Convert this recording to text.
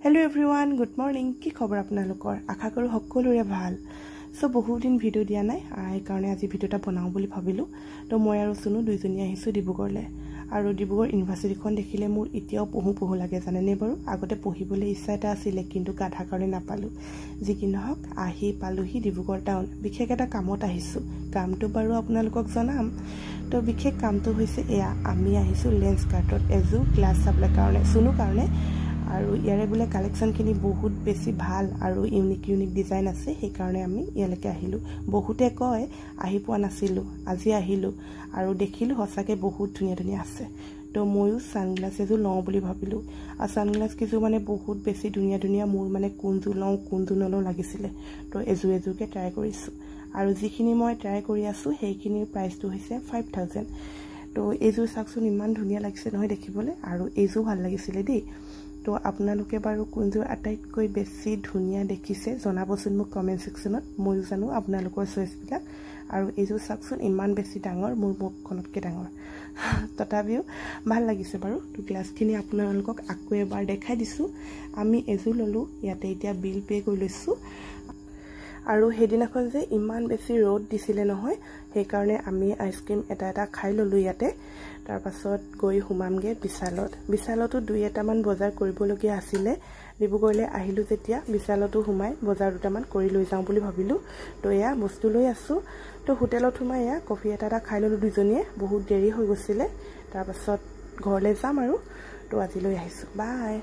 Hello everyone, good morning. কি খবৰ আপোনালোকৰ? আশা কৰো সকলোৰে ভাল। সো বহুত দিন ভিডিও দিয়া নাই, এই কাৰণে আজি ভিডিওটা বনাও বুলি ভাবিলো। তো মই আৰু সুনু দুইজনী আহিছো ডিব্ৰুগড়লে। আৰু ডিব্ৰুগড় ইউনিভাৰ্চিটিখন দেখিলে মোৰ এতিয়াও পঢ়ু লাগে জানেনে বাৰু? আগতে পঢ়িবলৈ ইচ্ছা এটা আছিল কিন্তু গাধা কাৰণে নাপালো। যি কি নহওক আহি পালোহি ডিব্ৰুগড় টাউন। বিশেষ এটা কামত আহিছো। কামটো বাৰু আপোনালোকক জনাম। তো বিশেষ কামটো হৈছে এয়া আমি আহিছো লেন্স কাৰ্টত এজু গ্লাস চাবলে কাৰণে সুনু কাৰণে। আৰু ইয়াৰে বুলে কালেকশনখিনি বহুত বেছি ভাল আৰু ইউনিক ডিজাইন আছে সেই কাৰণে আমি ইয়ালৈকে আহিলো বহুতে কয় আহি পোৱা নাছিলো আজি আহিলো আৰু দেখিলো হসাকে বহুত ধুনীয়া আছে তো ময়ো সানগ্লাস এজু লওঁ বুলি ভাবিলো আৰু সানগ্লাস কিছু মানে বহুত বেছি ধুনীয়া মোৰ মানে কোনজু লওঁ কোনজু নলওঁ লাগিছিলে তো এজুকে ট্ৰাই কৰিছো আৰু যিখিনি মই ট্ৰাই কৰি আছো সেইখিনিৰ প্ৰাইসটো হৈছে 5000 তো এজু চাকচোন ইমান ধুনীয়া লাগিছে নহয় দেখিবলৈ আৰু এজু ভাল লাগিছিলে দেই তো আপোনালোকে বাৰু কোনজু আটাইতকৈ বেছি ধুনীয়া দেখিছে জনাবচোন মোক কমেন্ট সেকশনত মই জানো আপোনালোকৰ চইচ বিলাক আৰু এজু চাকচোন ইমান বেছি ডাঙৰ মোৰ মুখখনতকৈ ডাঙৰ তথাপিও ভাল লাগিছে বাৰু তো গ্লাছখিনি আপোনালোকক আকৌ এবাৰ দেখাই দিছো আমি এজু ললো ইয়াতে এতিয়া বিল পে কৰি লৈছো আৰু হেদিনাখন যে ইমান বেছি ৰ'দ দিছিলে নহয় সেই কাৰণে আমি আইসক্ৰীম এটা খাই ললো ইয়াতে তাৰ পাছত গৈ হুমামগে বিশালতো দুই এটামান বজাৰ কৰিবলগীয়া আছিল ডিব্ৰুগড়লে আহিলো যেতিয়া বিশালতো হুমাই বজাৰ দুটামান কৰি লৈ যাওঁ বুলি ভাবিলো তো এয়া বস্তু লৈ আছো তো হোটেলত হুমাই এয়া কফি এটা খাই ললো দুজনীয়ে বহুত দেৰি হৈ গৈছিল তাৰ পাছত ঘৰলৈ যাম আৰু তো আজি লৈ আহিছো বাই